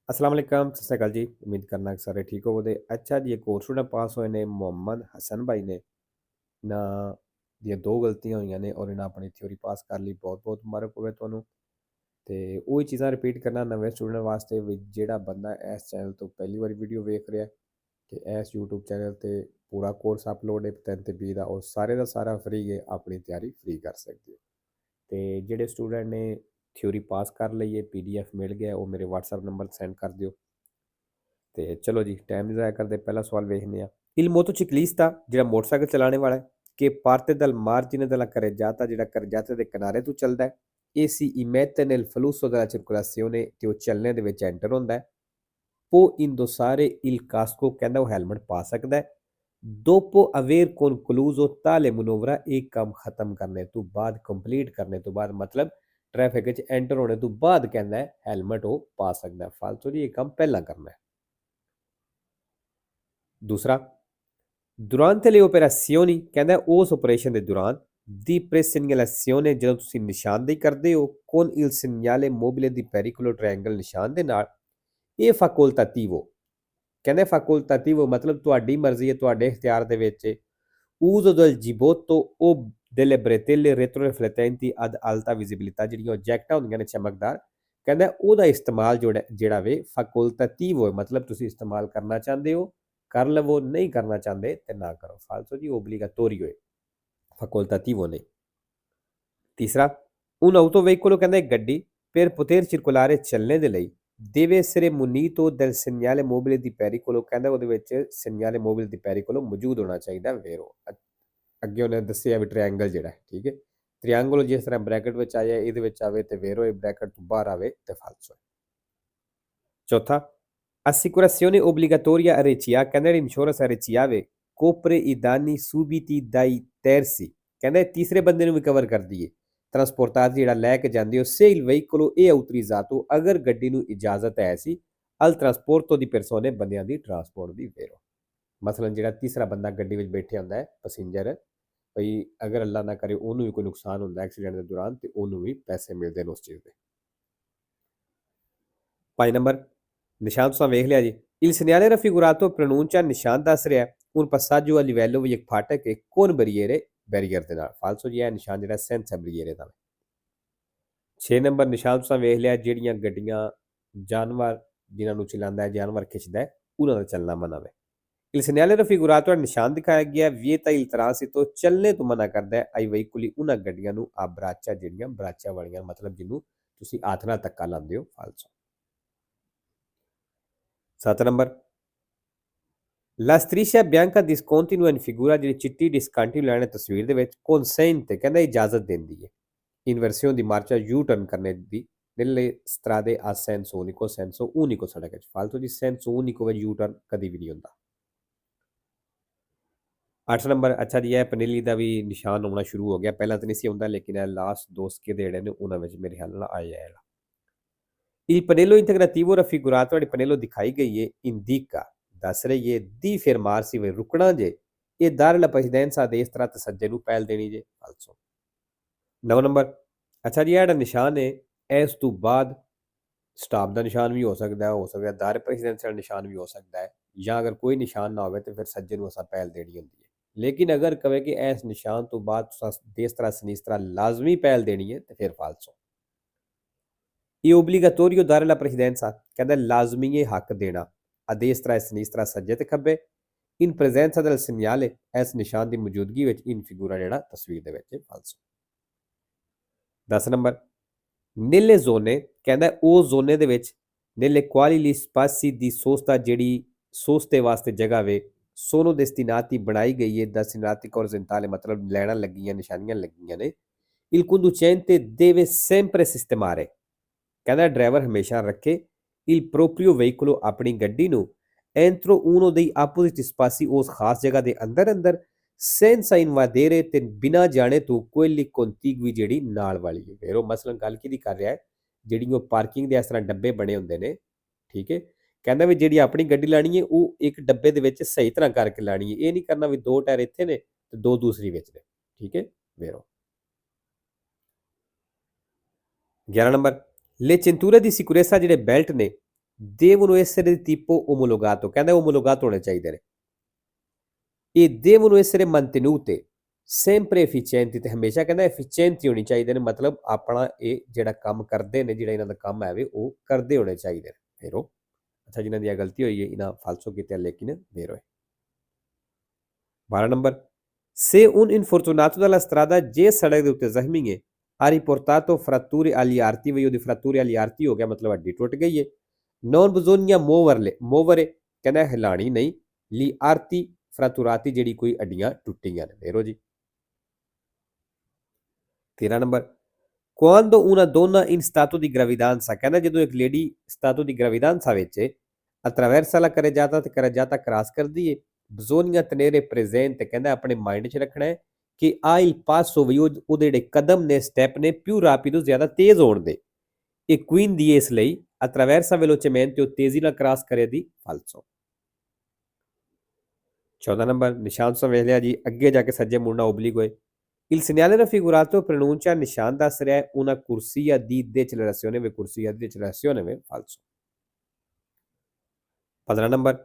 अस्सलाम वालेकुम, सत श्री अकाल जी। उम्मीद करना कि सारे ठीक होवोगे। अच्छा जी, एक होर स्टूडेंट पास होए ने मुहम्मद हसन भाई ने। इन्हां ਦੀਆਂ ਦੋ ਗਲਤੀਆਂ ਹੋਈਆਂ ਨੇ ਔਰ ਇਹਨਾਂ ਆਪਣੀ ਥਿਊਰੀ ਪਾਸ ਕਰ ਲਈ। ਬਹੁਤ ਬਹੁਤ ਮੁਬਾਰਕ ਹੋਵੇ ਤੁਹਾਨੂੰ। ਤੇ ਉਹੀ ਚੀਜ਼ਾਂ ਰਿਪੀਟ ਕਰਨਾ ਨਵੇਂ ਸਟੂਡੈਂਟ ਵਾਸਤੇ ਵੀ ਜਿਹੜਾ ਬੰਦਾ ਇਸ ਚੈਨਲ ਤੋਂ ਪਹਿਲੀ ਵਾਰੀ ਵੀਡੀਓ ਵੇਖ ਰਿਹਾ ਤੇ ਇਸ YouTube ਚੈਨਲ ਤੇ ਪੂਰਾ ਕੋਰਸ ਅਪਲੋਡ ਹੈ 10 ਤੇ 20 ਦਾ, ਉਹ ਸਾਰੇ ਦਾ ਸਾਰਾ ਫ੍ਰੀ ਹੈ। ਆਪਣੀ ਤਿਆਰੀ ਫ੍ਰੀ ਕਰ ਸਕਦੇ ਹੋ। ਤੇ ਜਿਹੜੇ ਸਟੂਡੈਂਟ ਨੇ ਥਿਊਰੀ ਪਾਸ ਕਰ ਲਈ ਹੈ, PDF ਮਿਲ ਗਿਆ, ਉਹ ਮੇਰੇ WhatsApp ਨੰਬਰ ਸੈਂਡ ਕਰ ਦਿਓ। ਤੇ ਚਲੋ ਜੀ, ਟਾਈਮ ਨਹੀਂ ਜ਼ਾਇਆ ਕਰਦੇ, ਪਹਿਲਾ ਸਵਾਲ ਵੇਖਦੇ ਆ। Il motociclista ਜਿਹੜਾ ਮੋਟਰਸਾਈਕਲ ਚਲਾਣੇ ਵਾਲਾ ਹੈ che parte dal margine della carreggiata, ਜਿਹੜਾ carreggiata ਦੇ ਕਿਨਾਰੇ ਤੋਂ ਚੱਲਦਾ ਹੈ e si immette nel flusso della circolazione, ਤੇ ਉਹ ਚੱਲਣੇ ਦੇ ਵਿੱਚ ਐਂਟਰ ਹੁੰਦਾ ਹੈ। può indossare il casco, ਕਹਿੰਦਾ ਉਹ ਹੈਲਮਟ ਪਾ ਸਕਦਾ ਹੈ। dopo aver concluso tale manovra, ਇਹ ਕੰਮ ਖਤਮ ਕਰਨੇ ਤੋਂ ਬਾਅਦ, ਕੰਪਲੀਟ ਕਰਨੇ ਤੋਂ ਬਾਅਦ, ਮਤਲਬ ਟ੍ਰੈਫਿਕ ਵਿੱਚ ਐਂਟਰ ਹੋਣੇ ਤੋਂ ਬਾਅਦ ਕਹਿੰਦਾ ਹੈ ਹੈਲਮਟ ਉਹ ਪਾ ਸਕਦਾ ਹੈ। ਫਾਲਤੂ ਜੀ ਇਹ ਕੰਮ ਪਹਿਲਾਂ ਕਰਨਾ ਹੈ। दूसरा, durante le operazioni, ਕਹਿੰਦਾ ਉਸ ਆਪਰੇਸ਼ਨ ਦੇ ਦੌਰਾਨ di presegnalazione, ਜਦੋਂ ਤੁਸੀਂ ਨਿਸ਼ਾਨਦੇਹੀ ਕਰਦੇ ਹੋ con il segnale mobile di pericolo triangle, ਨਿਸ਼ਾਨ ਦੇ ਨਾਲ, ਇਹ facoltativo, ਕਹਿੰਦੇ facoltativo ਮਤਲਬ ਤੁਹਾਡੀ ਮਰਜ਼ੀ ਹੈ, ਤੁਹਾਡੇ ਇਖਤਿਆਰ ਦੇ ਵਿੱਚ ਹੈ। uso del giubbotto o delle bretelle retroriflettenti ad alta visibilità, ਜਿਹੜੀਆਂ ਜੈਕਟਾਂ ਹੁੰਦੀਆਂ ਨੇ ਚਮਕਦਾਰ, ਕਹਿੰਦਾ ਉਹਦਾ ਇਸਤੇਮਾਲ ਜਿਹੜਾ ਵੇ facoltativo ਹੈ, ਮਤਲਬ ਤੁਸੀਂ ਇਸਤੇਮਾਲ ਕਰਨਾ ਚਾਹੁੰਦੇ ਹੋ ਕਰ ਲਵੋ, ਨਹੀਂ ਕਰਨਾ ਚਾਹੁੰਦੇ ਤੇ ਨਾ ਕਰੋ। ਫਾਲਤੂ ਜੀ obbligatorio ਹੈ, facoltativo ਨਹੀਂ। ਤੀਸਰਾ, un autoveicolo, ਕਹਿੰਦਾ ਇੱਕ ਗੱਡੀ per poter circolare, ਚੱਲਣੇ ਦੇ ਲਈ deve essere munito del segnale mobile di pericolo, ਕਹਿੰਦਾ ਉਹਦੇ ਵਿੱਚ segnale mobile di pericolo ਮੌਜੂਦ ਹੋਣਾ ਚਾਹੀਦਾ। ਵੇਰੋ ਅੱਗੇ ਉਹਨੇ ਦੱਸਿਆ ਵੀ ਟ੍ਰਾਇੰਗਲ ਜਿਹੜਾ ਹੈ, ਠੀਕ ਹੈ, ਟ੍ਰਾਇੰਗਲ ਜਿਸ ਤਰ੍ਹਾਂ ਬ੍ਰੈਕਟ ਵਿੱਚ ਆ ਜਾਏ, ਇਹਦੇ ਵਿੱਚ ਆਵੇ ਤੇ ਵੇਰੋ ਇਹ ਬ੍ਰੈਕਟ ਤੋਂ ਬਾਹਰ ਆਵੇ ਤੇ ਫਾਲਤੂ ਹੈ। ਚੌਥਾ, assicurazione obbligatoria RCA, ਕਹਿੰਦੇ insurance RCA way copre i danni subiti dai terzi, ਕਹਿੰਦੇ ਤੀਸਰੇ ਬੰਦੇ ਨੂੰ ਵੀ ਕਵਰ ਕਰਦੀ ਹੈ। ਟਰਾਂਸਪੋਰਟਾਰ ਜਿਹੜਾ ਲੈ ਕੇ ਜਾਂਦੀ ਹੋ se il veicolo è autorizzato, ਅਗਰ ਗੱਡੀ ਨੂੰ ਇਜਾਜ਼ਤ ਹੈ ਸੀ al trasporto di persone, ਬੰਦਿਆਂ ਦੀ ਟਰਾਂਸਪੋਰਟ ਦੀ। ਵੇਰੋ ਮਸਲਨ ਜਿਹੜਾ ਤੀਸਰਾ ਬੰਦਾ ਗੱਡੀ ਵਿੱਚ ਬੈਠਿਆ ਹੁੰਦਾ ਹੈ ਪੈਸੇਂਜਰ, ਭਈ ਅਗਰ ਅੱਲਾ ਨਾ ਕਰੇ ਉਹਨੂੰ ਵੀ ਕੋਈ ਨੁਕਸਾਨ ਹੁੰਦਾ ਐਕਸੀਡੈਂਟ ਦੇ ਦੌਰਾਨ ਤੇ ਉਹਨੂੰ ਵੀ ਪੈਸੇ ਮਿਲਦੇ ਨੇ ਉਸ ਚੀਜ਼ ਦੇ। 5 ਨੰਬਰ, ਨਿਸ਼ਾਨ ਤੁਸੀਂ ਵੇਖ ਲਿਆ ਜੀ। Il segnale raffigurato pronuncia, ਨਿਸ਼ਾਨ ਦੱਸ ਰਿਹਾ un passaggio a livello ਵੀ ਇੱਕ ਫਾਟਕ ਹੈ con barriere, ਬੈਰੀਅਰ ਦੇ ਨਾਲ। ਫਾਲਸੋ ਜੀ ਇਹ ਨਿਸ਼ਾਨ ਜਿਹੜਾ ਸੈਂਸ ਹੈ ਬਰੀਏਰੇ ਦਾ। 6 ਨੰਬਰ, ਨਿਸ਼ਾਨ ਤੁਸੀਂ ਵੇਖ ਲਿਆ ਜਿਹੜੀਆਂ ਗੱਡੀਆਂ ਜਾਨਵਰ ਜਿਨ੍ਹਾਂ ਨੂੰ ਚਲਾਉਂਦਾ ਹੈ, ਜਾਨਵਰ ਖਿੱਚਦਾ ਹੈ, ਉਹਨਾਂ ਦਾ ਚੱਲਣਾ ਮਨਾ ਹੈ। Il segnale raffigurato ਨਿਸ਼ਾਨ ਦਿਖਾਇਆ ਗਿਆ vieta il transito, ਚੱਲਣੇ ਤੋਂ ਮਨਾ ਕਰਦਾ ਹੈ ai veicoli, ਉਹਨਾਂ ਗੱਡੀਆਂ ਨੂੰ ਆ ਬਰਾਚਾ, ਜਿਹੜੀਆਂ ਬਰਾਚਾ ਵਾਲੀਆਂ, ਮਤਲਬ ਜਿਹਨੂੰ ਤੁਸੀਂ ਹੱਥ ਨਾਲ ਧੱਕਾ ਲਾਉਂਦੇ ਹੋ। ਫਾਲਸੋ। 7 number, La striscia bianca discontinua in figura, ਜਿਹੜੀ ਚਿੱਟੀ ਡਿਸਕੰਟੀਨਿਊ ਲਾਈਨ ਹੈ ਤਸਵੀਰ ਦੇ ਵਿੱਚ consente, ਕਹਿੰਦਾ ਇਜਾਜ਼ਤ ਦਿੰਦੀ ਹੈ ਇਨਵਰਸੀਓਨ ਦੀ ਮਾਰਚਾ ਯੂ ਟਰਨ ਕਰਨੇ ਦੀ nelle strade a senso unico ਸੜਕ ਵਿੱਚ। ਫਾਲਤੂ ਜੀ senso unico ਵਿੱਚ ਯੂ ਟਰਨ ਕਦੀ ਵੀ ਨਹੀਂ ਹੁੰਦਾ। 8 ਨੰਬਰ, ਅੱਛਾ ਜੀ ਇਹ ਪਨੀਲੀ ਦਾ ਵੀ ਨਿਸ਼ਾਨ ਆਉਣਾ ਸ਼ੁਰੂ ਹੋ ਗਿਆ, ਪਹਿਲਾਂ ਤਾਂ ਨਹੀਂ ਸੀ ਹੁੰਦਾ ਲੇਕਿਨ ਇਹ ਲਾਸਟ 2 ਸਕੇ ਦੇ ਜਿਹੜੇ ਨੇ ਉਹਨਾਂ ਵਿੱਚ ਮੇਰੇ ਖਿਆਲ ਨਾਲ ਆਇਆ ਹੈ। Il pannello integrativo raffigurato, ਜਿਹੜੀ ਪਨੇਲੋ ਦਿਖਾਈ ਗਈ ਹੈ indica, ਦੱਸ ਰਹੀ ਹੈ ਦੀ fermarsi, ਵੇ ਰੁਕਣਾ ਜੇ, ਇਹ ਦਾਰ ਲਾ presidenza ਦੇ ਇਸ ਤਰ੍ਹਾਂ ਤੇ ਸੱਜੇ ਨੂੰ ਪਹਿਲ ਦੇਣੀ ਜੇ। ਫਾਲਸੋ। 9 ਨੰਬਰ, ਅੱਛਾ ਜੀ ਇਹ ਜਿਹੜਾ ਨਿਸ਼ਾਨ ਹੈ ਇਸ ਤੋਂ ਬਾਅਦ ਸਟਾਪ ਦਾ ਨਿਸ਼ਾਨ ਵੀ ਹੋ ਸਕਦਾ ਹੈ, ਦਾਰ ਪ੍ਰੈਸੀਡੈਂਸ ਦਾ ਨਿਸ਼ਾਨ ਵੀ ਹੋ ਸਕਦਾ ਹੈ, ਜਾਂ ਅਗਰ ਕੋਈ ਨਿਸ਼ਾਨ ਨਾ ਹੋਵੇ ਤੇ ਫਿਰ ਸੱਜੇ ਨੂੰ ਅਸਾਂ ਪਹਿਲ ਦੇਣੀ ਹੁੰਦੀ ਹੈ। ਲੇਕਿਨ ਅਗਰ ਕਹੇ ਕਿ ਇਸ ਨਿਸ਼ਾਨ ਤੋਂ ਬਾਅਦ ਦੇਸਤਰਾ ਸਨੀਸਤਰਾ ਲਾਜ਼ਮੀ ਪਹਿਲ ਦੇਣੀ ਹੈ ਤੇ ਫਿਰ ਫਾਲਸੋ। ਇਹ ਓਬਲੀਗਾਟੋਰੀਓ ਦਾਰ ਲਾ ਪ੍ਰੈਸੀਡੈਂਸਾ, ਕਹਿੰਦਾ ਲਾਜ਼ਮੀ ਹੈ ਹੱਕ ਦੇਣਾ ਆ ਦੇਸਤਰਾ ਸਨੀਸਤਰਾ ਸੱਜੇ ਤੇ ਖੱਬੇ ਇਨ ਪ੍ਰੈਜ਼ੈਂਸਾ del segnale, ਇਸ ਨਿਸ਼ਾਨ ਦੀ ਮੌਜੂਦਗੀ ਵਿੱਚ ਇਨ ਫਿਗੂਰਾ ਜਿਹੜਾ ਤਸਵੀਰ ਦੇ ਵਿੱਚ ਫਾਲਸੋ। 10 ਨੰਬਰ, nelle zone, ਕਹਿੰਦਾ ਉਹ ਜ਼ੋਨੇ ਦੇ ਵਿੱਚ nelle quali gli spazi di sosta, ਜਿਹੜੀ ਸੋਸਤੇ ਵਾਸਤੇ ਜਗ੍ਹਾ ਵੇ sono destinati, ਬਣਾਈ ਗਈ ਹੈ destinati orizzontale, ਮਤਲਬ ਲੈਣਾ ਲੱਗੀਆਂ, ਨਿਸ਼ਾਨੀਆਂ ਲੱਗੀਆਂ ਨੇ। il conducente deve sempre sistemare, ਕਹਿੰਦਾ ਡਰਾਈਵਰ ਹਮੇਸ਼ਾ ਰੱਖੇ il proprio veicolo, ਆਪਣੀ ਗੱਡੀ ਨੂੰ entro uno dei oppositi spazi, ਉਸ ਖਾਸ ਜਗ੍ਹਾ ਦੇ ਅੰਦਰ senza invadere, ਤੇ ਬਿਨਾਂ ਜਾਣੇ ਤੋਂ quelli contigui, ਜਿਹੜੀ ਨਾਲ ਵਾਲੀ ਹੈ। ਫਿਰ ਉਹ ਮਸਲਨ ਗੱਲ ਕਿਹਦੀ ਕਰ ਰਿਹਾ ਹੈ, ਜਿਹੜੀ ਉਹ ਪਾਰਕਿੰਗ ਦੇ ਇਸ ਤਰ੍ਹਾਂ ਡੱਬੇ ਬਣੇ ਹੁੰਦੇ ਨੇ, ਠੀਕ ਹੈ, ਕਹਿੰਦਾ ਵੀ ਜਿਹੜੀ ਆਪਣੀ ਗੱਡੀ ਲਾਣੀ ਹੈ ਉਹ ਇੱਕ ਡੱਬੇ ਦੇ ਵਿੱਚ ਸਹੀ ਤਰ੍ਹਾਂ ਕਰਕੇ ਲਾਣੀ ਹੈ, ਇਹ ਨਹੀਂ ਕਰਨਾ ਵੀ 2 ਟਾਇਰ ਇੱਥੇ ਨੇ ਤੇ 2 ਦੂਸਰੀ ਵਿੱਚ ਨੇ, ਠੀਕ ਹੈ। ਵੇਰੋ 11 number, le cinture di sicurezza, ਜਿਹੜੇ ਬੈਲਟ ਨੇ devono essere di tipo omologato, ਕਹਿੰਦਾ omologato ਹੋਣੇ ਚਾਹੀਦੇ ਨੇ, e devono essere mantenute sempre efficienti, ਤੇ ਹਮੇਸ਼ਾ ਕਹਿੰਦਾ efficienti ਹੋਣੀ ਚਾਹੀਦੇ ਨੇ, ਮਤਲਬ ਆਪਣਾ ਇਹ ਜਿਹੜਾ ਕੰਮ ਕਰਦੇ ਨੇ, ਜਿਹੜਾ ਇਹਨਾਂ ਦਾ ਕੰਮ ਹੈ ਵੇ ਉਹ ਕਰਦੇ ਹੋਣੇ ਚਾਹੀਦੇ ਨੇ। vero? ਅੱਛਾ, ਜਿਨ੍ਹਾਂ ਦੀ ਇਹ ਗਲਤੀ ਹੋਈ ਹੈ ਇਹਨਾਂ ਫਾਲਸੋ ਕੀਤਾ ਲੇਕਿਨ vero ਹੈ। 12 number, se un infortunato dalla strada ਜੇ ਸੜਕ ਦੇ ਉੱਤੇ ਜ਼ਖਮੀ ਹੈ ha riportato fratture agli arti, ਵੀ ਉਹਦੀ fratture agli arti ਹੋ ਗਿਆ, ਮਤਲਬ ਹੱਡੀ ਟੁੱਟ ਗਈ ਹੈ। non bisogna muovere ਕਹਿੰਦਾ ਹਿਲਾਣੀ ਨਹੀਂ, gli arti fratturati ਜਿਹੜੀ ਕੋਈ ਹੱਡੀਆਂ ਟੁੱਟੀਆਂ ਨੇ। vero ਜੀ। 13 number, quando una donna in stato di gravidanza, ਕਹਿੰਦਾ ਜਦੋਂ ਇੱਕ ਲੇਡੀ stato di gravidanza ਵਿੱਚ attraversa la carreggiata ਤੇ carreggiata ਕ੍ਰਾਸ ਕਰਦੀ ਹੈ, bisogna tenere presente, ਕਹਿੰਦਾ ਆਪਣੇ ਮਾਈਂਡ 'ਚ ਰੱਖਣਾ ਹੈ ਕਿ ਆ il passo, ਵੀ ਉਹਦੇ ਜਿਹੜੇ ਕਦਮ ਨੇ, ਸਟੈਪ ਨੇ, più rapido, ਜ਼ਿਆਦਾ ਤੇਜ਼ ਹੋਣ ਦੇ, e quindi ਇਸ ਲਈ attraversa velocemente, ਉਹ ਤੇਜ਼ੀ ਨਾਲ ਕ੍ਰਾਸ ਕਰੇ ਦੀ falso। 14 ਨੰਬਰ, ਨਿਸ਼ਾਨ ਤੋਂ ਵੇਖ ਲਿਆ ਜੀ, ਅੱਗੇ ਜਾ ਕੇ ਸੱਜੇ ਮੁੜਨਾ obliquo ਹੈ। Il segnale raffigurato pronuncia ਨਿਸ਼ਾਨ ਦੱਸ ਰਿਹਾ ਹੈ una corsia di decelerazione, way corsia di decelerazione way falso। 15 number,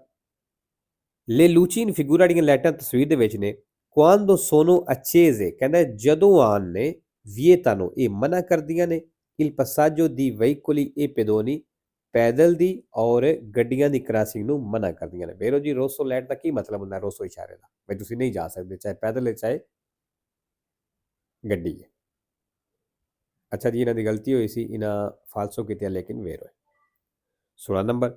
le luci in figura ਦੀਆਂ ਲਾਈਟਾਂ ਤਸਵੀਰ ਦੇ ਵਿੱਚ ਨੇ, quando sono accese, ਕਹਿੰਦਾ ਜਦੋਂ ਆਨ ਨੇ, vietano, ਇਹ ਮਨਾ ਕਰਦੀਆਂ ਨੇ, il passaggio di veicoli e pedoni, ਪੈਦਲ ਦੀ ਔਰ ਗੱਡੀਆਂ ਦੀ ਕ੍ਰਾਸਿੰਗ ਨੂੰ ਮਨਾ ਕਰਦੀਆਂ ਨੇ। vero ਜੀ। ਰੋਸੋ ਲਾਈਟ ਦਾ ਕੀ ਮਤਲਬ ਹੁੰਦਾ? ਰੋਸੋ ਇਸ਼ਾਰੇ ਦਾ, ਵੀ ਤੁਸੀਂ ਨਹੀਂ ਜਾ ਸਕਦੇ, ਚਾਹੇ ਪੈਦਲ ਹੈ ਚਾਹੇ ਗੱਡੀ ਹੈ। ਅੱਛਾ ਜੀ, ਇਹਨਾਂ ਦੀ ਗਲਤੀ ਹੋਈ ਸੀ, ਇਹਨਾਂ ਫਾਲਸੋ ਕੀਤੇ ਲੇਕਿਨ vero ਹੈ। 16 number,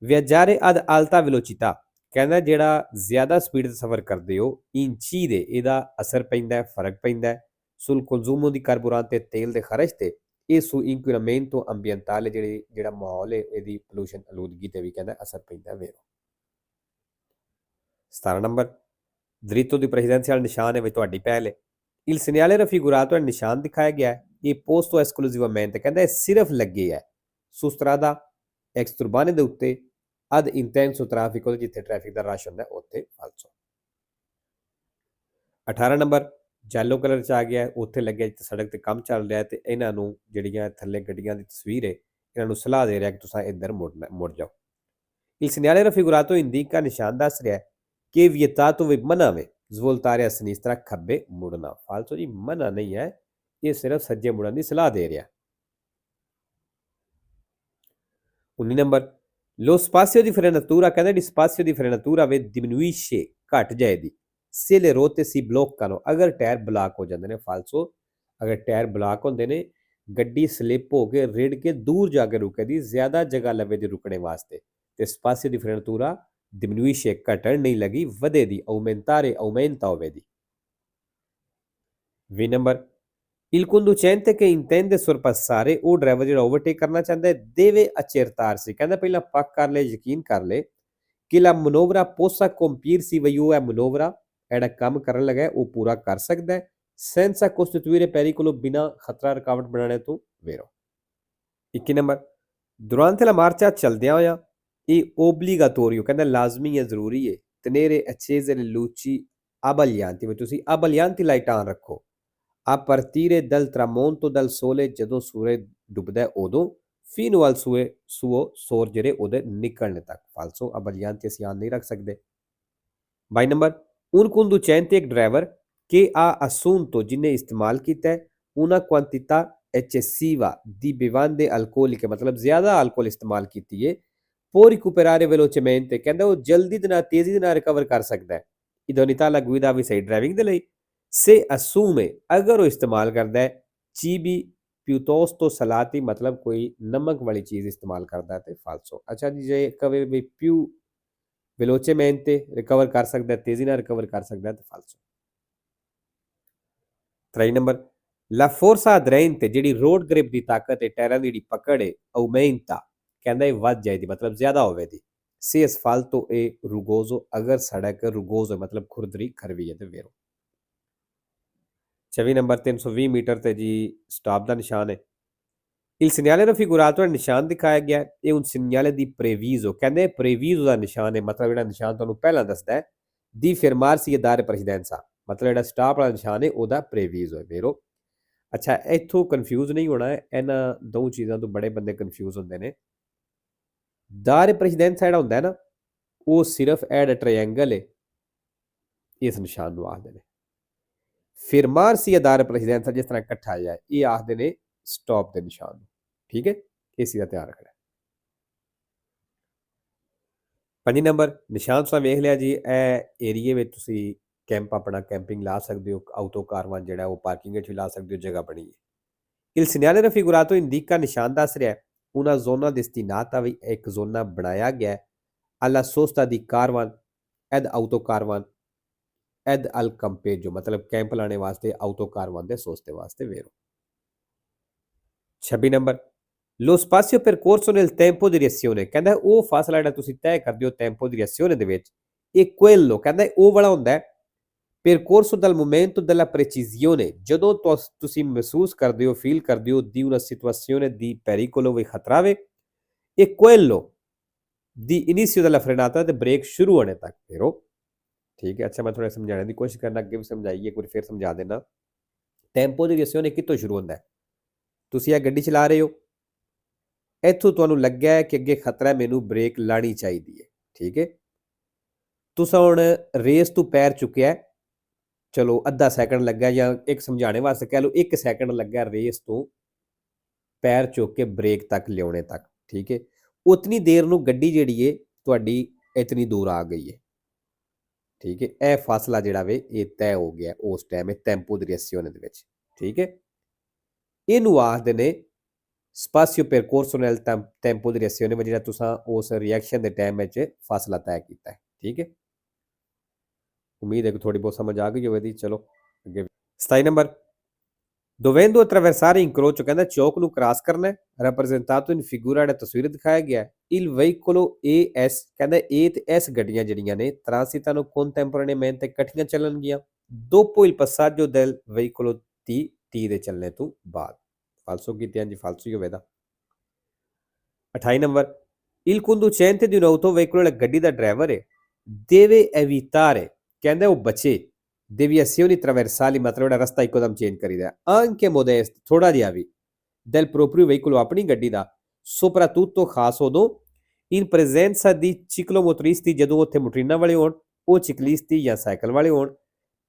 viaggiare ad alta velocità, ਕਹਿੰਦਾ ਜਿਹੜਾ ਜ਼ਿਆਦਾ ਸਪੀਡ 'ਤੇ ਸਫ਼ਰ ਕਰਦੇ ਹੋ, incide, ਇਹਦਾ ਅਸਰ ਪੈਂਦਾ, ਫਰਕ ਪੈਂਦਾ sul consumo di carburante, ਤੇਲ ਦੇ ਖਰਚ ਤੇ, ਇਹ su inquinamento ambientale, ਜਿਹੜਾ ਮਾਹੌਲ ਹੈ ਇਹਦੀ ਪੋਲੂਸ਼ਨ ਆਲੂਦਗੀ 'ਤੇ ਵੀ ਕਹਿੰਦਾ ਅਸਰ ਪੈਂਦਾ। vero। 17 number, dritto di presidenza ਵਾਲਾ ਨਿਸ਼ਾਨ ਹੈ, ਵਿੱਚ ਤੁਹਾਡੀ ਪਹਿਲ ਹੈ। il segnale raffigurato, ਨਿਸ਼ਾਨ ਦਿਖਾਇਆ ਗਿਆ ਹੈ, ਇਹ posto esclusivamente, ਕਹਿੰਦਾ ਇਹ ਸਿਰਫ ਲੱਗੇ ਹੈ su strada exturbane ਦੇ ਉੱਤੇ, ad intenso traffico, ਜਿੱਥੇ ਟ੍ਰੈਫਿਕ ਦਾ ਰਸ਼ ਹੁੰਦਾ ਉੱਥੇ falso। 18 ਨੰਬਰ, ਜੈਲੋ ਕਲਰ 'ਚ ਆ ਗਿਆ, ਉੱਥੇ ਲੱਗਿਆ ਜਿੱਥੇ ਸੜਕ 'ਤੇ ਕੰਮ ਚੱਲ ਰਿਹਾ, ਤੇ ਇਹਨਾਂ ਨੂੰ ਜਿਹੜੀਆਂ ਥੱਲੇ ਗੱਡੀਆਂ ਦੀ ਤਸਵੀਰ ਹੈ, ਇਹਨਾਂ ਨੂੰ ਸਲਾਹ ਦੇ ਰਿਹਾ ਕਿ ਤੁਸੀਂ ਇੱਧਰ ਮੁੜ ਜਾਓ। il segnale raffigurato indica, ਨਿਸ਼ਾਨ ਦੱਸ ਰਿਹਾ ਕਿ vietato, ਵੀ ਮਨਾ ਵੇ, svoltare a sinistra, ਖੱਬੇ ਮੁੜਨਾ falso ਜੀ, ਮਨਾ ਨਹੀਂ ਹੈ, ਇਹ ਸਿਰਫ ਸੱਜੇ ਮੁੜਨ ਦੀ ਸਲਾਹ ਦੇ ਰਿਹਾ। 19 number, lo spazio di frenatura, ਕਹਿੰਦਾ ਜਿਹੜੀ spazio di frenatura ਵੇ diminuisce, ਘਟ ਜਾਏਗੀ, se le rotte si bloccano, ਅਗਰ ਟਾਇਰ ਬਲਾਕ ਹੋ ਜਾਂਦੇ ਨੇ falso। ਅਗਰ ਟਾਇਰ ਬਲਾਕ ਹੁੰਦੇ ਨੇ, ਗੱਡੀ ਸਲਿੱਪ ਹੋ ਕੇ ਰਿੜ ਕੇ ਦੂਰ ਜਾ ਕੇ ਰੁਕੇਗੀ, ਜ਼ਿਆਦਾ ਜਗ੍ਹਾ ਲਵੇ ਦੀ ਰੁਕਣੇ ਵਾਸਤੇ, ਤੇ spazio di frenatura diminuisce, ਘਟਣ ਨਹੀਂ ਲੱਗੀ, ਵਧੇ ਦੀ, aumentare, aumenta ਹੋਵੇਗੀ। 20 number, il conducente che intende sorpassare, ਉਹ ਡਰਾਈਵਰ ਜਿਹੜਾ ਓਵਰਟੇਕ ਕਰਨਾ ਚਾਹੁੰਦਾ ਹੈ, deve accertarsi, ਕਹਿੰਦਾ ਪਹਿਲਾਂ ਪੱਕ ਕਰ ਲੈ, ਯਕੀਨ ਕਰ ਲੈ ਕਿ la manovra possa compiersi, ਵੀ ਉਹ ਹੈ ਮਨੋਵਰਾ, ਜਿਹੜਾ ਕੰਮ ਕਰਨ ਲੱਗਾ ਉਹ ਪੂਰਾ ਕਰ ਸਕਦਾ ਹੈ, senza costituire pericolo, ਬਿਨਾਂ ਖਤਰਾ ਰੁਕਾਵਟ ਬਣਾਉਣੇ ਤੋਂ। vero। 21 number, durante la marcia, ਚਲਦਿਆਂ ਹੋਇਆ, ਇਹ obbligatorio, ਕਹਿੰਦਾ ਲਾਜ਼ਮੀ ਹੈ, ਜ਼ਰੂਰੀ ਹੈ, tenere accese le luci abbaglianti, ਵੀ ਤੁਸੀਂ abbaglianti ਲਾਈਟਾਂ ਆਨ ਰੱਖੋ, a partire dal tramonto, dal sole, ਜਦੋਂ ਸੂਰਜ ਡੁੱਬਦਾ ਉਦੋਂ, fino al suo sorgere, ਉਹਦੇ ਨਿਕਲਣ ਤੱਕ falso। abbaglianti ਅਸੀਂ ਆਨ ਨਹੀਂ ਰੱਖ ਸਕਦੇ। 22 ਨੰਬਰ, un conducente, ਇੱਕ ਡਰਾਈਵਰ che ha assunto, ਜਿਹਨੇ ਇਸਤੇਮਾਲ ਕੀਤਾ ਹੈ, una quantità eccessiva di bevande alcoliche, ਮਤਲਬ ਜ਼ਿਆਦਾ ਅਲਕੋਹਲ ਇਸਤੇਮਾਲ ਕੀਤੀ ਹੈ, può recuperare velocemente, ਕਹਿੰਦਾ ਉਹ ਜਲਦੀ ਦੇ ਨਾਲ, ਤੇਜ਼ੀ ਦੇ ਨਾਲ ਰਿਕਵਰ ਕਰ ਸਕਦਾ ਹੈ, idoneità alla guida, ਵੀ ਸਹੀ ਡਰਾਈਵਿੰਗ ਦੇ ਲਈ, se assume, ਅਗਰ ਉਹ ਇਸਤੇਮਾਲ ਕਰਦਾ ਹੈ, cibi piuttosto salati, ਮਤਲਬ ਕੋਈ ਨਮਕ ਵਾਲੀ ਚੀਜ਼ ਇਸਤੇਮਾਲ ਕਰਦਾ ਹੈ, ਤੇ falso। ਅੱਛਾ ਜੀ, ਜੇ ਕਵੇ ਵੀ più velocemente, ਰਿਕਵਰ ਕਰ ਸਕਦਾ, ਤੇਜ਼ੀ ਨਾਲ ਰਿਕਵਰ ਕਰ ਸਕਦਾ, ਤੇ falso। 23 number, la forza aderente, ਜਿਹੜੀ ਰੋਡ ਗ੍ਰਿਪ ਦੀ ਤਾਕਤ ਹੈ, ਟਾਇਰਾਂ ਦੀ ਜਿਹੜੀ ਪਕੜ ਹੈ, aumenta, ਕਹਿੰਦਾ ਇਹ ਵੱਧ ਜਾਏਗੀ, ਮਤਲਬ ਜ਼ਿਆਦਾ ਹੋਵੇਗੀ, se asfalto è rugoso, ਅਗਰ ਸੜਕ rugoso ਮਤਲਬ ਖੁਰਦਰੀ ਖਰਵੀ ਹੈ, ਤੇ vero। 24 ਨੰਬਰ, 320 ਮੀਟਰ ਤੇ ਜੀ ਸਟਾਪ ਦਾ ਨਿਸ਼ਾਨ ਹੈ। il segnale raffigurato, ਨਿਸ਼ਾਨ ਦਿਖਾਇਆ ਗਿਆ, ਇਹ un segnale di previso, ਕਹਿੰਦੇ previso ਦਾ ਨਿਸ਼ਾਨ ਹੈ, ਮਤਲਬ ਜਿਹੜਾ ਨਿਸ਼ਾਨ ਤੁਹਾਨੂੰ ਪਹਿਲਾਂ ਦੱਸਦਾ ਹੈ, di fermarsi e dare precedenza, ਮਤਲਬ ਜਿਹੜਾ ਸਟਾਪ ਵਾਲਾ ਨਿਸ਼ਾਨ ਹੈ ਉਹਦਾ previso ਹੈ। vero। ਅੱਛਾ, ਇੱਥੋਂ ਕਨਫਿਊਜ਼ ਨਹੀਂ ਹੋਣਾ ਹੈ, ਇਹਨਾਂ ਦੋ ਚੀਜ਼ਾਂ ਤੋਂ ਬੜੇ ਬੰਦੇ ਕਨਫਿਊਜ਼ ਹੁੰਦੇ ਨੇ। ਦਾਰ ਪ੍ਰੈਜ਼ੀਡੈਂਸਾ ਜਿਹੜਾ ਹੁੰਦਾ ਹੈ ਨਾ, ਉਹ ਸਿਰਫ ਐਡ ਟ੍ਰਾਇੰਗਲ ਹੈ, ਇਸ ਨਿਸ਼ਾਨ ਨੂੰ ਆਖਦੇ ਨੇ। ਫਿਰਮਾਰ ਸੀ ਦਾਰ ਪ੍ਰੈਜ਼ੀਡੈਂਸਾ ਜਿਸ ਤਰ੍ਹਾਂ ਇਕੱਠਾ ਆਇਆ, ਇਹ ਆਖਦੇ ਨੇ ਸਟਾਪ ਦੇ ਨਿਸ਼ਾਨ ਨੂੰ। ਠੀਕ ਹੈ, ਇਸ ਚੀਜ਼ ਦਾ ਧਿਆਨ ਰੱਖਣਾ। 5 ਨੰਬਰ ਨਿਸ਼ਾਨ ਤੁਸੀਂ ਵੇਖ ਲਿਆ ਜੀ, ਇਹ ਏਰੀਏ ਵਿੱਚ ਤੁਸੀਂ ਕੈਂਪ ਆਪਣਾ ਕੈਂਪਿੰਗ ਲਾ ਸਕਦੇ ਹੋ, ਆਊਟੋ ਕਾਰਵਾਨ ਜਿਹੜਾ ਉਹ ਪਾਰਕਿੰਗ ਵਿੱਚ ਵੀ ਲਾ ਸਕਦੇ ਹੋ, ਜਗ੍ਹਾ ਬਣੀ ਹੈ। Il segnale raffigurato indica ਨਿਸ਼ਾਨ ਦੱਸ ਰਿਹਾ una zona destinata ਵੀ ਇੱਕ ਜ਼ੋਨਾ ਬਣਾਇਆ ਗਿਆ alla sosta di caravan ed autocaravan ed al campeggio, ਮਤਲਬ ਕੈਂਪ ਲਾਣੇ ਵਾਸਤੇ ਆਊਟੋ ਕਾਰਵਾਨ ਦੇ ਸੋਸਤੇ ਵਾਸਤੇ ਵੇਰੋ। 26 number lo spazio percorso nel tempo di reazione, ਕਹਿੰਦਾ ਉਹ ਫਾਸਲਾ ਜਿਹੜਾ ਤੁਸੀਂ ਤੈਅ ਕਰਦੇ ਹੋ ਟੈਂਪੋ ਦੀ reazione ਦੇ ਵਿੱਚ, ਇਹ quello ਕਹਿੰਦਾ ਉਹ ਵਾਲਾ ਹੁੰਦਾ ਹੈ percorso dal momento della precisione, ਜਦੋਂ ਤੁਸੀਂ ਮਹਿਸੂਸ ਕਰਦੇ ਹੋ, ਫੀਲ ਕਰਦੇ ਹੋ di una situazione di pericolo ਵੀ ਖਤਰਾ ਵੇ, ਇਹ quello di inizio della frenata ਤੇ ਬ੍ਰੇਕ ਸ਼ੁਰੂ ਹੋਣੇ ਤੱਕ ਫੇਰੋ। ਠੀਕ ਹੈ, ਅੱਛਾ ਮੈਂ ਥੋੜਾ ਸਮਝਾਉਣ ਦੀ ਕੋਸ਼ਿਸ਼ ਕਰਨਾ, ਅੱਗੇ ਵੀ ਸਮਝਾਈਏ, ਇੱਕ ਵਾਰੀ ਫਿਰ ਸਮਝਾ ਦੇਣਾ। ਟੈਂਪੋ ਦੀ reazione ਕਿੱਥੋਂ ਸ਼ੁਰੂ ਹੁੰਦਾ ਹੈ? ਤੁਸੀਂ ਇਹ ਗੱਡੀ ਚਲਾ ਰਹੇ ਹੋ, ਇੱਥੋਂ ਤੁਹਾਨੂੰ ਲੱਗਿਆ ਹੈ ਕਿ ਅੱਗੇ ਖਤਰਾ, ਮੈਨੂੰ ਬ੍ਰੇਕ ਲਾਣੀ ਚਾਹੀਦੀ ਹੈ। ਠੀਕ ਹੈ, ਤੁਸੀਂ ਹੁਣ ਰੇਸ ਤੋਂ ਪੈਰ ਚੁੱਕਿਆ, ਚਲੋ ਅੱਧਾ ਸੈਕਿੰਡ ਲੱਗਾ, ਜਾਂ ਇੱਕ ਸਮਝਾਣੇ ਵਾਸਤੇ ਕਹਿ ਲਓ 1 ਸੈਕਿੰਡ ਲੱਗਾ ਰੇਸ ਤੋਂ ਪੈਰ ਚੁੱਕ ਕੇ ਬ੍ਰੇਕ ਤੱਕ ਲਿਆਉਣੇ ਤੱਕ। ਠੀਕ ਹੈ, ਉਤਨੀ ਦੇਰ ਨੂੰ ਗੱਡੀ ਜਿਹੜੀ ਹੈ ਤੁਹਾਡੀ ਇਤਨੀ ਦੂਰ ਆ ਗਈ ਹੈ। ਠੀਕ ਹੈ, ਇਹ ਫਾਸਲਾ ਜਿਹੜਾ ਵੇ ਇਹ ਤੈਅ ਹੋ ਗਿਆ ਉਸ ਟਾਈਮ ਟੈਂਪੋ ਦੀ reazione ਦੇ ਵਿੱਚ। ਠੀਕ ਹੈ, ਇਹਨੂੰ ਆਖਦੇ ਨੇ ਸਪਾਸੀਓ ਪਰਕੋਰਸੋ ਨੈਲ ਟੈਂਪੋ ਦੀ reazione ਵਿੱਚ, ਜਿਹੜਾ ਤੁਸੀਂ ਉਸ ਰਿਐਕਸ਼ਨ ਦੇ ਟਾਈਮ ਵਿੱਚ ਫਾਸਲਾ ਤੈਅ ਕੀਤਾ ਹੈ। ਠੀਕ ਹੈ, ਉਮੀਦ ਹੈ ਕਿ ਥੋੜੀ ਬਹੁਤ ਸਮਝ ਆ ਗਈ ਹੋਵੇ ਦੀ। ਚਲੋ ਅੱਗੇ 27 ਨੰਬਰ dovendo attraversare incrocio, ਕਹਿੰਦਾ ਚੌਕ ਨੂੰ ਕ੍ਰਾਸ ਕਰਨਾ ਹੈ, rappresentato in figura ਜਿਹੜਾ ਤਸਵੀਰ ਦਿਖਾਇਆ ਗਿਆ il veicolo ES, ਕਹਿੰਦਾ ਇਹ ਤੇ S ਗੱਡੀਆਂ ਜਿਹੜੀਆਂ ਨੇ transitano contemporaneamente ਇਕੱਠੀਆਂ ਚੱਲਣਗੀਆਂ dopo il passaggio del veicolo T ਦੇ ਚੱਲਣੇ ਤੋਂ ਬਾਅਦ। ਫਾਲਸੋ ਕੀਤੀ, ਹਾਂਜੀ ਫਾਲਸੋ ਹੀ ਹੋਵੇਗਾ। 28 number il conducente di un'auto veicolo, ਗੱਡੀ ਦਾ ਡਰਾਈਵਰ ਹੈ, deve evitare, ਕਹਿੰਦਾ ਉਹ ਬਚੇ deviazioni traversali, ਮਤਲਬ ਜਿਹੜਾ ਰਸਤਾ ਇੱਕੋਦਮ ਚੇਂਜ ਕਰੀਦਾ, anche modeste, ਥੋੜਾ ਜਿਹਾ ਵੀ del proprio veicolo, ਆਪਣੀ ਗੱਡੀ ਦਾ, soprattutto ਖਾਸ ਉਦੋਂ in presenza di ciclomotoristi, ਜਦੋਂ ਉੱਥੇ ਮੋਟਰੀਨਾਂ ਵਾਲੇ ਹੋਣ, ਉਹ ciclisti ਜਾਂ ਸਾਈਕਲ ਵਾਲੇ ਹੋਣ,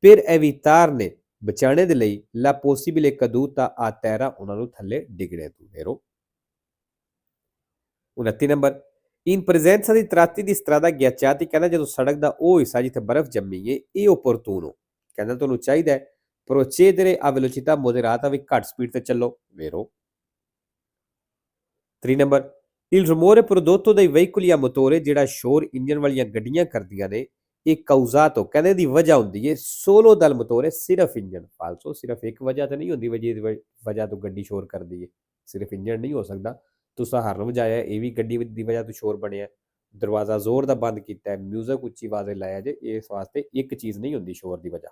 per evitarne, ਬਚਾਉਣੇ ਦੇ ਲਈ la possibile caduta a terra, ਉਹਨਾਂ ਨੂੰ ਥੱਲੇ ਡਿੱਗਣੇ ਤੋਂ Phero. 29 number in presenza di tratti di strada ghiacciati, ਕਹਿੰਦਾ ਜਦੋਂ ਸੜਕ ਦਾ ਉਹ ਹਿੱਸਾ ਜਿੱਥੇ ਬਰਫ਼ ਜੰਮੀ ਹੈ, ਇਹ opportuno, ਕਹਿੰਦਾ ਤੁਹਾਨੂੰ ਚਾਹੀਦਾ ਹੈ procedere a velocità moderata, ਵੀ ਘੱਟ ਸਪੀਡ ਤੇ ਚੱਲੋ ਵੇਰੋ। 3 number il rumore prodotto dai veicoli a motore, ਜਿਹੜਾ ਸ਼ੋਰ ਇੰਜਨ ਵਾਲੀਆਂ ਗੱਡੀਆਂ ਕਰਦੀਆਂ ਨੇ, ਇਹ causato, ਕਹਿੰਦੇ ਦੀ ਵਜ੍ਹਾ ਹੁੰਦੀ ਹੈ solo dal motore, ਸਿਰਫ ਇੰਜਨ। ਫਾਲਸੋ, ਸਿਰਫ ਇੱਕ ਵਜ੍ਹਾ ਤਾਂ ਨਹੀਂ ਹੁੰਦੀ ਵਜ੍ਹਾ ਤੋਂ ਗੱਡੀ ਸ਼ੋਰ ਕਰਦੀ ਹੈ, ਸਿਰਫ ਇੰਜਨ ਨਹੀਂ ਹੋ ਸਕਦਾ। ਤੁਸੀਂ ਹਾਰਨ ਵਜਾਇਆ, ਇਹ ਵੀ ਗੱਡੀ ਦੀ ਵਜ੍ਹਾ ਤੋਂ ਸ਼ੋਰ ਬਣਿਆ, ਦਰਵਾਜ਼ਾ ਜ਼ੋਰ ਦਾ ਬੰਦ ਕੀਤਾ, ਮਿਊਜ਼ਿਕ ਉੱਚੀ ਆਵਾਜ਼ ਲਾਇਆ ਜੇ, ਇਸ ਵਾਸਤੇ ਇੱਕ ਚੀਜ਼ ਨਹੀਂ ਹੁੰਦੀ ਸ਼ੋਰ ਦੀ ਵਜ੍ਹਾ।